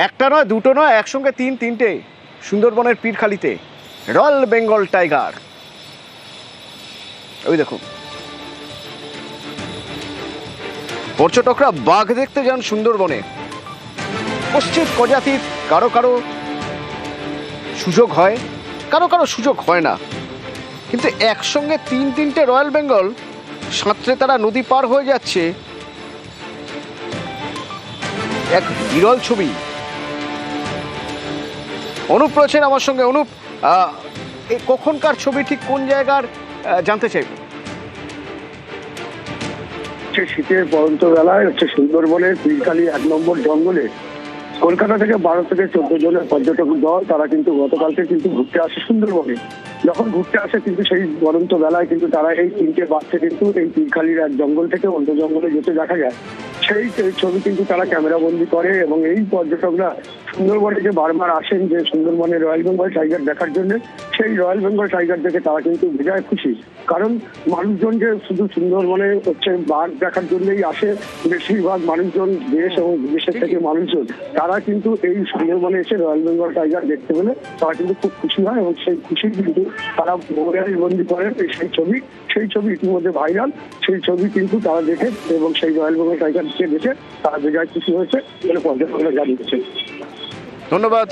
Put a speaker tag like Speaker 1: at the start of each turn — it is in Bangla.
Speaker 1: একটা নয়, দুটো নয়, একসঙ্গে তিনটে সুন্দরবনের পীরখালিতে রয়্যাল বেঙ্গল টাইগার। ওই দেখুন, পর্যটকরা বাঘ দেখতে যান সুন্দরবনে। পশ্চিম প্রজাতির কারো কারো সুযোগ হয়, কারো কারো সুযোগ হয় না, কিন্তু একসঙ্গে তিনটে রয়্যাল বেঙ্গল সাঁতরে তারা নদী পার হয়ে যাচ্ছে, এক বিরল ছবি। অনুপ রয়েছেন আমার সঙ্গে। অনুপ, এই কখনকার ছবি, ঠিক কোন জায়গার জানতে চাইব?
Speaker 2: শীতের পরন্ত বেলায় সুন্দরবনের পীরখালি 1 নম্বর জঙ্গলে কলকাতা থেকে 12 থেকে 14 জনের পর্যটক দল তারা কিন্তু গতকালকে কিন্তু ঘুরতে আসে সুন্দরবনে। যখন ঘুরতে আসে কিন্তু সেই পরন্ত বেলায় কিন্তু তারা এই 3টে বাচ্চা কিন্তু এই পীরখালির এক জঙ্গল থেকে অন্য জঙ্গলে যেতে দেখা যায়। সেই ছবি কিন্তু তারা ক্যামেরাবন্দি করে এবং এই পর্যটকরা সুন্দরবনে যে বারবার আসেন যে সুন্দরবনের রয়্যাল বেঙ্গল টাইগার দেখার জন্য, সেই রয়্যাল বেঙ্গল টাইগার দেখে তারা কিন্তু বেজায় খুশি। কারণ মানুষজন যে শুধু সুন্দরবনে বাঘ দেখার জন্যই আসে, বেশিরভাগ মানুষজন দেশ এবং বিদেশের থেকে মানুষজন তারা কিন্তু এই সুন্দরবনে এসে রয়্যাল বেঙ্গল টাইগার দেখতে পেলে তারা কিন্তু খুব খুশি হয় এবং সেই খুশি কিন্তু তারা মোবাইলে বন্দি করেন সেই ছবি ইতিমধ্যে ভাইরাল। সেই ছবি কিন্তু তারা দেখে এবং সেই রয়্যাল বেঙ্গল টাইগার দেখে তারা বেজায় খুশি হয়েছে বলে পর্যটকরা জানিয়েছে।
Speaker 1: ধন্যবাদ।